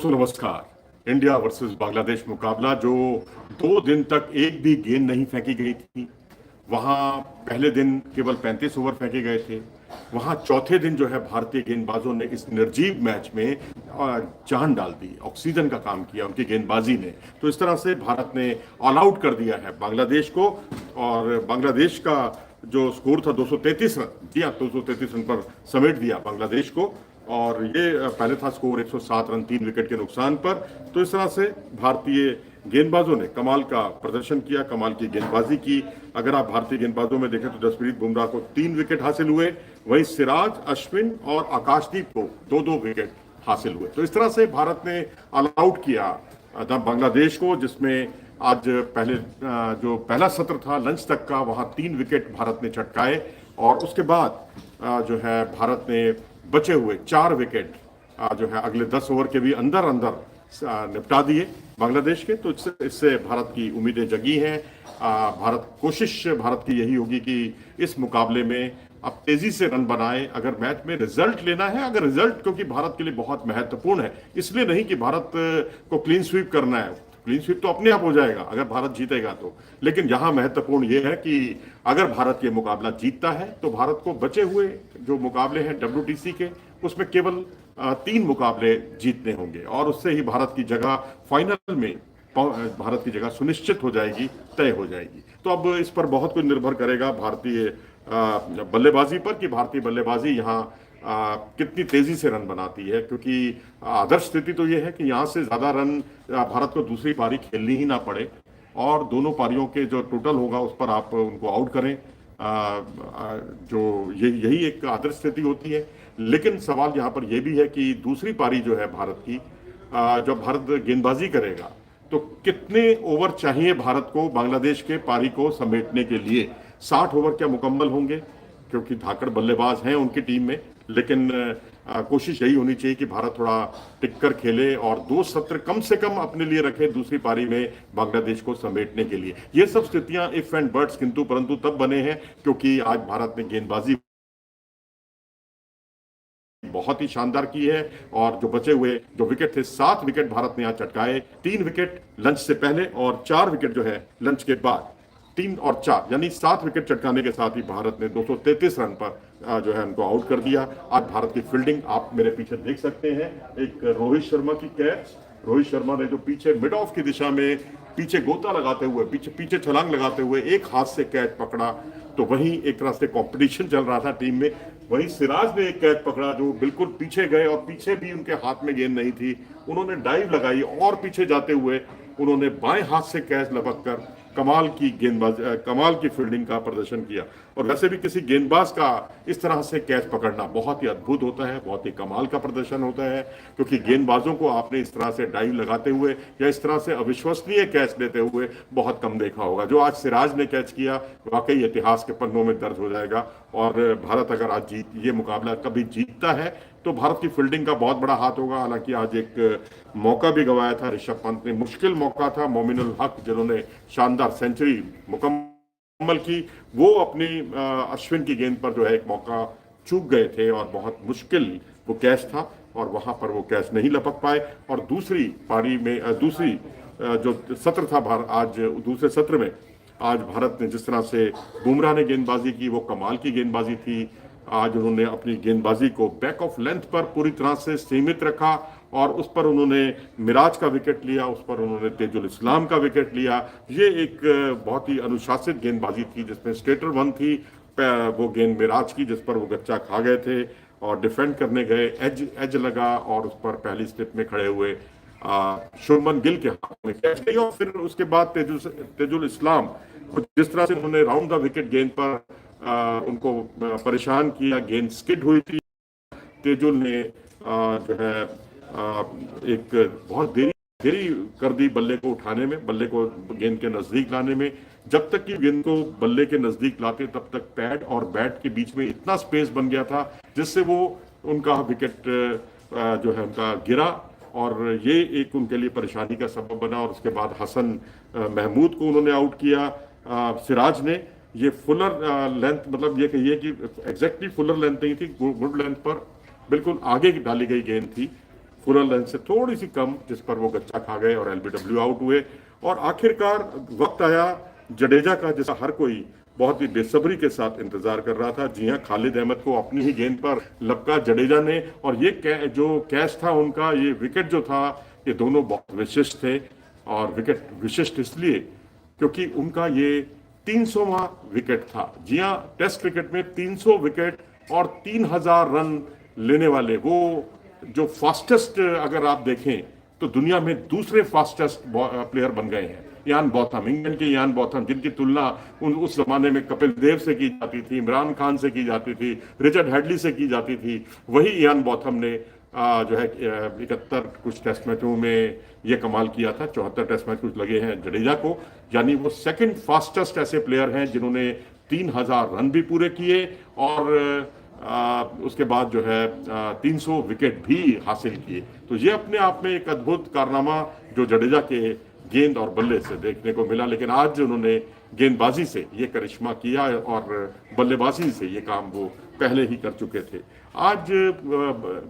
नमस्कार। India versus Bangladesh मुकाबला जो 2 दिन तक एक भी गेंद नहीं फेंकी गई थी। वहां पहले दिन केवल 35 ओवर फेंके गए थे। वहां चौथे दिन जो है भारतीय गेंदबाजों ने इस निर्जीव मैच में जान डाल दी, ऑक्सीजन का काम किया उनकी गेंदबाजी ने। तो इस तरह से भारत ने ऑल आउट कर दिया है बांग्लादेश को। और बांग्लादेश का जो स्कोर था 233 रन, जी हाँ, 233 रन पर समेट दिया बांग्लादेश को। और ये पहले था स्कोर 107 रन 3 विकेट के नुकसान पर। तो इस तरह से भारतीय गेंदबाजों ने कमाल का प्रदर्शन किया, कमाल की गेंदबाजी की। अगर आप भारतीय गेंदबाजों में देखें तो जसप्रीत बुमराह को 3 विकेट हासिल हुए, वहीं सिराज, अश्विन और आकाशदीप को 2-2 विकेट हासिल हुए। तो इस तरह से भारत ने ऑल आउट किया बांग्लादेश को, जिसमें आज जो पहला सत्र था लंच तक का, वहां 3 विकेट भारत ने चटकाए। और उसके बाद जो है भारत ने बचे हुए 4 विकेट जो है अगले 10 ओवर के भी अंदर अंदर निपटा दिए बांग्लादेश के। तो इससे भारत की उम्मीदें जगी हैं। कोशिश भारत की यही होगी कि इस मुकाबले में अब तेजी से रन बनाए। अगर मैच में रिजल्ट लेना है, अगर रिजल्ट क्योंकि भारत के लिए बहुत महत्वपूर्ण है, इसलिए नहीं कि भारत को क्लीन स्वीप करना है। क्लीन स्वीप तो अपने आप हो जाएगा अगर भारत जीतेगा तो। लेकिन यहां महत्वपूर्ण यह है कि अगर भारत ये मुकाबला जीतता है तो भारत को बचे हुए जो मुकाबले हैं WTC के, उसमें केवल 3 मुकाबले जीतने होंगे और उससे ही भारत की जगह फाइनल में, भारत की जगह सुनिश्चित हो जाएगी, तय हो जाएगी। तो अब इस पर बहुत कुछ निर्भर करेगा भारतीय बल्लेबाजी पर कि भारतीय बल्लेबाजी यहाँ कितनी तेजी से रन बनाती है। क्योंकि आदर्श स्थिति तो यह है कि यहाँ से ज्यादा रन भारत को दूसरी पारी खेलनी ही ना पड़े और दोनों पारियों के जो टोटल होगा उस पर आप उनको आउट करें। जो यही एक आदर्श स्थिति होती है। लेकिन सवाल यहाँ पर यह भी है कि दूसरी पारी जो है भारत की, जब भारत गेंदबाजी करेगा तो कितने ओवर चाहिए भारत को बांग्लादेश के पारी को समेटने के लिए। 60 ओवर क्या मुकम्मल होंगे? क्योंकि धाकड़ बल्लेबाज हैं उनकी टीम में। लेकिन कोशिश यही होनी चाहिए कि भारत थोड़ा टिककर खेले और 2 सत्र कम से कम अपने लिए रखे दूसरी पारी में बांग्लादेश को समेटने के लिए। ये सब स्थितियां इफ एंड बट्स किंतु परंतु तब बने हैं क्योंकि आज भारत ने गेंदबाजी बहुत ही शानदार की है। और जो बचे हुए जो विकेट थे, 7 विकेट भारत ने यहाँ चटकाए। 3 विकेट लंच से पहले और 4 विकेट जो है लंच के बाद। 3 और 4 यानी 7 विकेट चटकाने के साथ ही भारत ने 233 रन पर जो है उनको आउट कर दिया। आज भारत की फील्डिंग आप मेरे पीछे देख सकते हैं। एक रोहित शर्मा की कैच, रोहित शर्मा ने जो पीछे मिड ऑफ की दिशा में पीछे गोता लगाते हुए, पीछे छलांग लगाते हुए एक हाथ से कैच पकड़ा। तो वहीं एक तरह से कंपटीशन चल रहा था टीम में। वहीं सिराज ने एक कैच पकड़ा जो बिल्कुल पीछे गए और पीछे भी उनके हाथ में गेंद नहीं थी। उन्होंने डाइव लगाई और पीछे जाते हुए उन्होंने बाएं हाथ से कैच लपक कर कमाल की गेंदबाज, कमाल की फील्डिंग का प्रदर्शन किया। और वैसे भी किसी गेंदबाज का इस तरह से कैच पकड़ना बहुत ही अद्भुत होता है, बहुत ही कमाल का प्रदर्शन होता है। क्योंकि गेंदबाजों को आपने इस तरह से डाइव लगाते हुए या इस तरह से अविश्वसनीय कैच लेते हुए बहुत कम देखा होगा। जो आज सिराज ने कैच किया वाकई इतिहास के पन्नों में दर्ज हो जाएगा। और भारत अगर आज ये मुकाबला कभी जीतता है तो भारत की फील्डिंग का बहुत बड़ा हाथ होगा। हालांकि आज एक मौका भी गंवाया था ऋषभ पंत ने, मुश्किल मौका था। मोमिनुल हक जिन्होंने शानदार सेंचुरी मुकम्मल की, वो अपनी अश्विन की गेंद पर जो है एक मौका चूक गए थे और बहुत मुश्किल वो कैच था और वहां पर वो कैच नहीं लपक पाए। और दूसरी पारी में दूसरी जो सत्र था आज दूसरे सत्र में आज भारत ने जिस तरह से बुमराह ने गेंदबाजी की वो कमाल की गेंदबाजी थी। आज उन्होंने अपनी गेंदबाजी को बैक ऑफ लेंथ पर पूरी तरह से सीमित रखा और उस पर उन्होंने मिराज का विकेट लिया, उस पर उन्होंने तेजुल इस्लाम का विकेट लिया। ये एक बहुत ही अनुशासित गेंदबाजी थी जिसमें स्टेटर 1 थी, वो गेंद मिराज की जिस पर वो गच्चा खा गए थे और डिफेंड करने गए, एज लगा और उस पर पहली स्लिप में खड़े हुए शुभमन गिल के हाथ में कैच गई। और फिर उसके बाद तेजुल इस्लाम जिस तरह से उन्होंने राउंड द विकेट गेंद पर उनको परेशान किया, गेंद स्किड हुई थी। तेजुल ने जो है एक बहुत देरी कर दी बल्ले को उठाने में, बल्ले को गेंद के नजदीक लाने में। जब तक कि गेंद को बल्ले के नजदीक लाते तब तक पैड और बैट के बीच में इतना स्पेस बन गया था जिससे वो उनका विकेट जो है उनका गिरा और ये एक उनके लिए परेशानी का सबब बना। और उसके बाद हसन महमूद को उन्होंने आउट किया। सिराज ने ये फुलर लेंथ, मतलब ये कहिए कि एग्जैक्टली फुलर लेंथ नहीं थी, गुड लेंथ पर बिल्कुल आगे डाली गई गेंद थी। फुलर लेंथ से थोड़ी सी कम, जिस पर वो गच्चा खा गए और एलबीडब्ल्यू आउट हुए। और आखिरकार वक्त आया जडेजा का, जैसा हर कोई बहुत ही बेसब्री के साथ इंतजार कर रहा था। जी हाँ, खालिद अहमद को अपनी ही गेंद पर लपका जडेजा ने, और ये जो कैच था उनका, ये विकेट जो था, ये दोनों बहुत विशिष्ट थे। और विकेट विशिष्ट इसलिए क्योंकि उनका ये 300वां विकेट था। जी हाँ, टेस्ट क्रिकेट में 300 विकेट और 3000 रन लेने वाले वो जो फास्टेस्ट, अगर आप देखें तो दुनिया में दूसरे फास्टेस्ट प्लेयर बन गए हैं। यान बॉथम, इंग्लैंड के यान बॉथम, जिनकी तुलना उस जमाने में कपिल देव से की जाती थी, इमरान खान से की जाती थी, रिचर्ड हेडली से की जाती थी, वही यान बॉथम ने जो है 71 कुछ टेस्ट मैचों में ये कमाल किया था। 74 टेस्ट मैच कुछ लगे हैं जडेजा को, यानी वो सेकंड फास्टेस्ट ऐसे प्लेयर हैं जिन्होंने 3000 रन भी पूरे किए और उसके बाद जो है 300 विकेट भी हासिल किए। तो ये अपने आप में एक अद्भुत कारनामा जो जडेजा के गेंद और बल्ले से देखने को मिला। लेकिन आज उन्होंने गेंदबाजी से ये करिश्मा किया और बल्लेबाजी से ये काम वो पहले ही कर चुके थे। आज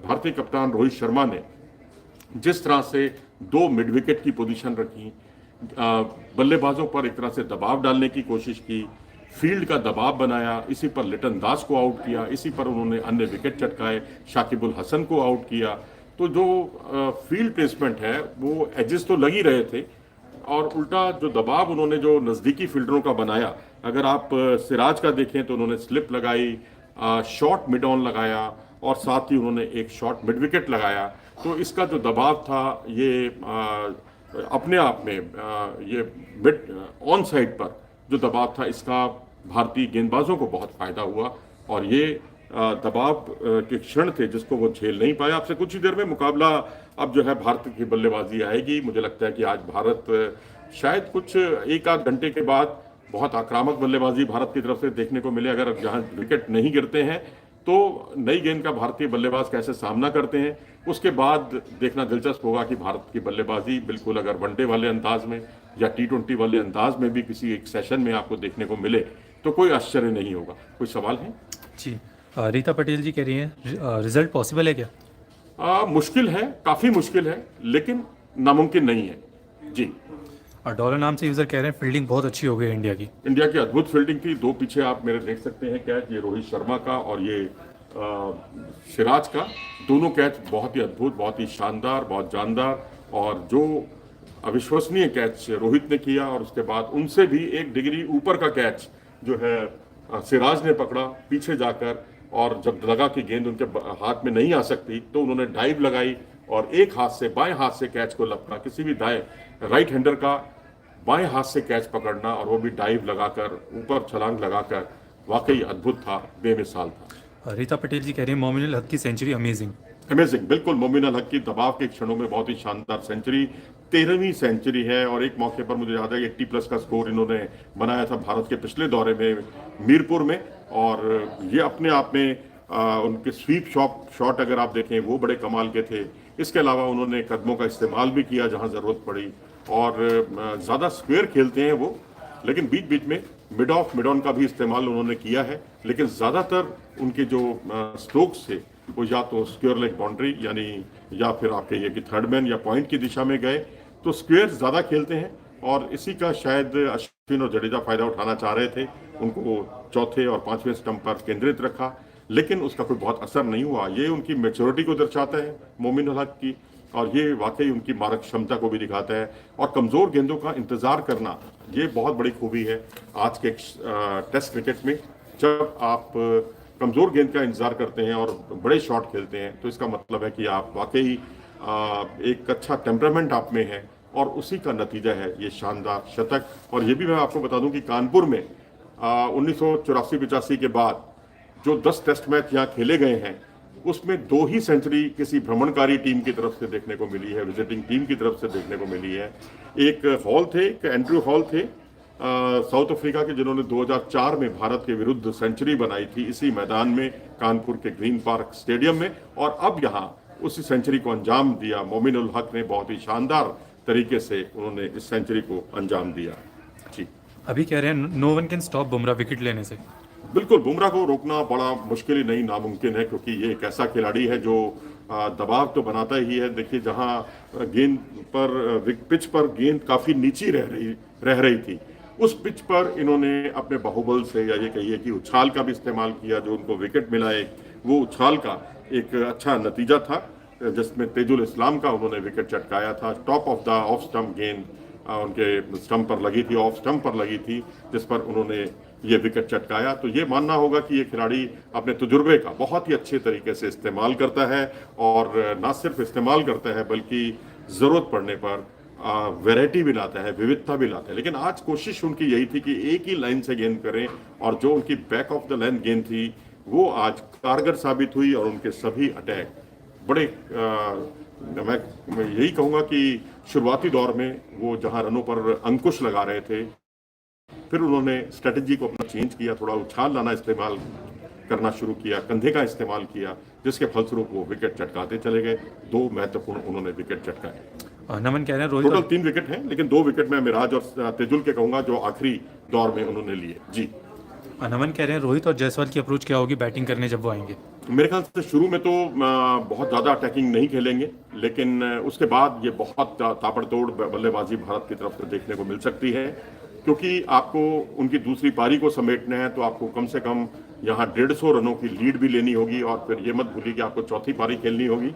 भारतीय कप्तान रोहित शर्मा ने जिस तरह से 2 मिड विकेट की पोजीशन रखी, बल्लेबाजों पर एक तरह से दबाव डालने की कोशिश की, फील्ड का दबाव बनाया, इसी पर लिटन दास को आउट किया, इसी पर उन्होंने अन्य विकेट चटकाए, शाकिबुल हसन को आउट किया। तो जो फील्ड प्लेसमेंट है वो एजेस तो लग ही रहे थे, और उल्टा जो दबाव उन्होंने जो नज़दीकी फील्डरों का बनाया, अगर आप सिराज का देखें तो उन्होंने स्लिप लगाई, शॉर्ट मिड ऑन लगाया और साथ ही उन्होंने एक शॉर्ट मिड विकेट लगाया। तो इसका जो दबाव था ये अपने आप में ये मिड ऑन साइड पर जो दबाव था, इसका भारतीय गेंदबाजों को बहुत फायदा हुआ और ये दबाव के क्षण थे जिसको वो झेल नहीं पाया। आपसे कुछ ही देर में मुकाबला अब जो है भारत की बल्लेबाजी आएगी। मुझे लगता है कि आज भारत शायद कुछ एक आध घंटे के बाद बहुत आक्रामक बल्लेबाजी भारत की तरफ से देखने को मिले। अगर जहां विकेट नहीं गिरते हैं तो नई गेंद का भारतीय बल्लेबाज कैसे सामना करते हैं, उसके बाद देखना दिलचस्प होगा कि भारत की बल्लेबाजी बिल्कुल अगर वनडे वाले अंदाज में या T20 वाले अंदाज में भी किसी एक सेशन में आपको देखने को मिले तो कोई आश्चर्य नहीं होगा। कोई सवाल है? जी, रीता पटेल जी कह रही हैं रिजल्ट पॉसिबल है क्या? मुश्किल है, काफ़ी मुश्किल है, लेकिन नामुमकिन नहीं है। जी, डॉलर नाम से यूज़र कह रहे हैं फील्डिंग बहुत अच्छी हो गई है इंडिया की। इंडिया की अद्भुत फील्डिंग थी। 2 पीछे आप मेरे देख सकते हैं कैच, ये रोहित शर्मा का और ये सिराज का। दोनों कैच बहुत ही अद्भुत, बहुत ही शानदार, बहुत जानदार, और जो अविश्वसनीय कैच रोहित ने किया और उसके बाद उनसे भी 1 डिग्री ऊपर का कैच जो है सिराज ने पकड़ा पीछे जाकर, और जब लगा कि गेंद उनके हाथ में नहीं आ सकती तो उन्होंने डाइव लगाई और एक हाथ से, बाएं हाथ से कैच को लपका। किसी भी राइट हैंडर का बाएं हाथ से कैच पकड़ना और वो भी डाइव लगाकर, ऊपर छलांग लगाकर, वाकई अद्भुत था, बेमिसाल था। रीता पटेल जी कह रही है मोमिनुल हक की सेंचुरी अमेजिंग। अमेजिंग, बिल्कुल। मोमिनुल हक की दबाव के क्षणों में बहुत ही शानदार सेंचुरी, 13वीं सेंचुरी है। और एक मौके पर मुझे याद है 80+ का स्कोर इन्होंने बनाया था भारत के पिछले दौरे में मीरपुर में, और ये अपने आप में उनके स्वीप शॉट अगर आप देखें वो बड़े कमाल के थे। इसके अलावा उन्होंने कदमों का इस्तेमाल भी किया जहां ज़रूरत पड़ी, और ज़्यादा स्क्वेयर खेलते हैं वो, लेकिन बीच बीच में मिड ऑफ मिड ऑन का भी इस्तेमाल उन्होंने किया है। लेकिन ज़्यादातर उनके जो स्ट्रोक्स थे वो या तो स्क्वेयर लेग बाउंड्री, यानी या फिर आप कहिए कि थर्ड मैन या पॉइंट की दिशा में गए, तो स्क्वेयर ज़्यादा खेलते हैं। और इसी का शायद अश्विन और जडेजा फायदा उठाना चाह रहे थे, उनको चौथे और 5वें स्टंप पर केंद्रित रखा, लेकिन उसका कोई बहुत असर नहीं हुआ। ये उनकी मैच्योरिटी को दर्शाता है मोमिनुल हक की, और ये वाकई उनकी मारक क्षमता को भी दिखाता है। और कमज़ोर गेंदों का इंतज़ार करना, ये बहुत बड़ी खूबी है आज के टेस्ट क्रिकेट में। जब आप कमज़ोर गेंद का इंतज़ार करते हैं और बड़े शॉट खेलते हैं तो इसका मतलब है कि आप वाकई एक अच्छा टेम्परामेंट आप में है, और उसी का नतीजा है ये शानदार शतक। और ये भी मैं आपको बता दूं कि कानपुर में 1984-85 के बाद जो 10 टेस्ट मैच यहाँ खेले गए हैं उसमें 2 ही सेंचुरी किसी भ्रमणकारी टीम की तरफ से देखने को मिली है, विजिटिंग टीम की तरफ से देखने को मिली है। एक हॉल थे, एक एंड्रू हॉल थे साउथ अफ्रीका के, जिन्होंने 2004 में भारत के विरुद्ध सेंचुरी बनाई थी इसी मैदान में, कानपुर के ग्रीन पार्क स्टेडियम में, और अब यहाँ उसी सेंचुरी को अंजाम दिया। मोमिनुल हक ने बहुत ही शानदार तरीके से उन्होंने इस सेंचुरी को अंजाम दिया। जी, अभी कह रहे हैं no one can stop Bumrah wicket लेने से। बिल्कुल, बुमराह को रोकना बड़ा मुश्किल ही नहीं, नामुमकिन है, क्योंकि ये एक ऐसा खिलाड़ी है जो दबाव तो बनाता ही है। देखिए जहां गेंद पर पिच पर गेंद काफी नीची रह रही थी, उस पिच पर इन्होंने अपने बाहुबल से या ये कहिए कि उछाल का भी इस्तेमाल किया, जो उनको विकेट मिला एक, वो उछाल का एक अच्छा नतीजा था, जिसमें तेजुल इस्लाम का उन्होंने विकेट चटकाया था। Top of the off stump गेंद उनके स्टंप पर लगी थी, ऑफ स्टंप पर लगी थी, जिस पर उन्होंने ये विकेट चटकाया। तो ये मानना होगा कि ये खिलाड़ी अपने तजुर्बे का बहुत ही अच्छे तरीके से इस्तेमाल करता है, और ना सिर्फ इस्तेमाल करता है बल्कि ज़रूरत पड़ने पर वैरायटी भी लाता है, विविधता भी लाता है। लेकिन आज कोशिश उनकी यही थी कि एक ही लाइन से गेंद करें, और जो उनकी बैक ऑफ द लाइन गेंद थी वो आज कारगर साबित हुई, और उनके सभी अटैक बड़े मैं यही कहूँगा कि शुरुआती दौर में वो जहां रनों पर अंकुश लगा रहे थे, फिर उन्होंने स्ट्रेटजी को अपना चेंज किया, थोड़ा उछाल लाना इस्तेमाल करना शुरू किया, कंधे का इस्तेमाल किया, जिसके फलस्वरूप वो विकेट चटकाते चले गए। 2 महत्वपूर्ण उन्होंने विकेट चटकाए। नमन कह रहे हैं रोहित टोटल 3 विकेट हैं, लेकिन 2 विकेट मैं मिराज और तेजुल के कहूंगा जो आखिरी दौर में उन्होंने लिए। जी नमन कह रहे हैं रोहित और जायसवाल की अप्रोच क्या होगी बैटिंग करने जब वो आएंगे? मेरे ख्याल से शुरू में तो बहुत ज़्यादा अटैकिंग नहीं खेलेंगे, लेकिन उसके बाद ये बहुत ताबड़तोड़ बल्लेबाजी भारत की तरफ से देखने को मिल सकती है, क्योंकि आपको उनकी दूसरी पारी को समेटना है, तो आपको कम से कम यहाँ 150 रनों की लीड भी लेनी होगी, और फिर ये मत भूलिए कि आपको चौथी पारी खेलनी होगी।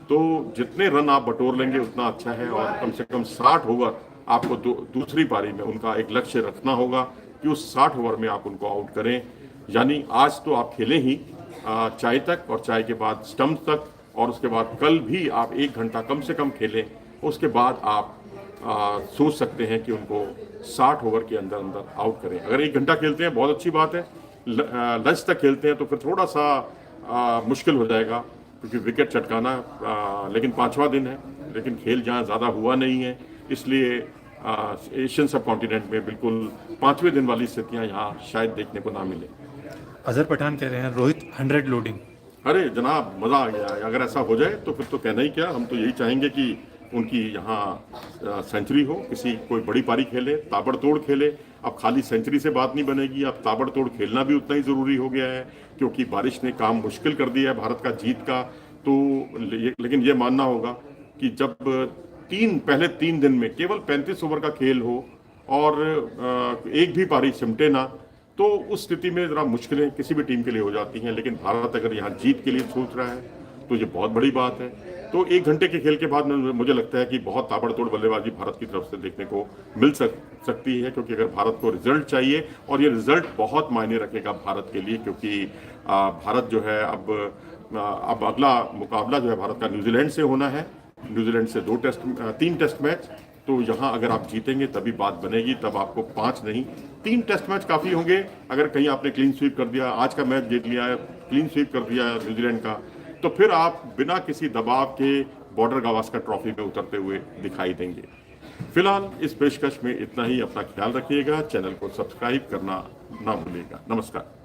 तो जितने रन आप बटोर लेंगे उतना अच्छा है, और कम से कम 60 ओवर आपको दूसरी पारी में उनका एक लक्ष्य रखना होगा कि उस 60 ओवर में आप उनको आउट करें। यानी आज तो आप खेलें ही चाय तक, और चाय के बाद स्टंप तक, और उसके बाद कल भी आप 1 घंटा कम से कम खेलें। उसके बाद आप सोच सकते हैं कि उनको 60 ओवर के अंदर अंदर आउट करें। अगर 1 घंटा खेलते हैं बहुत अच्छी बात है, लंच तक खेलते हैं तो फिर थोड़ा सा मुश्किल हो जाएगा, क्योंकि विकेट चटकाना लेकिन 5वां दिन है, लेकिन खेल जहाँ ज़्यादा हुआ नहीं है, इसलिए एशियन सब कॉन्टिनेंट में बिल्कुल 5वें दिन वाली स्थितियाँ यहाँ शायद देखने को ना मिले। अजहर पठान कह रहे हैं रोहित 100 लोडिंग। अरे जनाब, मज़ा आ गया। अगर ऐसा हो जाए तो फिर तो कहना ही क्या, हम तो यही चाहेंगे कि उनकी यहाँ सेंचुरी हो, किसी कोई बड़ी पारी खेले, ताबड़तोड़ खेले। अब खाली सेंचुरी से बात नहीं बनेगी, अब ताबड़तोड़ खेलना भी उतना ही ज़रूरी हो गया है, क्योंकि बारिश ने काम मुश्किल कर दिया है भारत का जीत का। तो लेकिन ये मानना होगा कि जब पहले 3 दिन में केवल 35 ओवर का खेल हो, और एक भी पारी सिमटे ना, तो उस स्थिति में ज़रा मुश्किलें किसी भी टीम के लिए हो जाती हैं। लेकिन भारत अगर यहाँ जीत के लिए सोच रहा है तो ये बहुत बड़ी बात है। तो 1 घंटे के खेल के बाद मुझे लगता है कि बहुत ताबड़तोड़ बल्लेबाजी भारत की तरफ से देखने को मिल सकती है, क्योंकि अगर भारत को रिजल्ट चाहिए, और ये रिजल्ट बहुत मायने रखेगा भारत के लिए, क्योंकि भारत जो है अब अगला मुकाबला जो है भारत का न्यूजीलैंड से होना है। न्यूजीलैंड से 3 टेस्ट मैच, तो यहाँ अगर आप जीतेंगे तभी बात बनेगी, तब आपको 5 नहीं 3 टेस्ट मैच काफ़ी होंगे। अगर कहीं आपने क्लीन स्वीप कर दिया, आज का मैच जीत लिया है, क्लीन स्वीप कर दिया न्यूजीलैंड का, तो फिर आप बिना किसी दबाव के बॉर्डर गावस्कर ट्रॉफी में उतरते हुए दिखाई देंगे। फिलहाल इस पेशकश में इतना ही। अपना ख्याल रखिएगा, चैनल को सब्सक्राइब करना ना भूलिएगा। नमस्कार।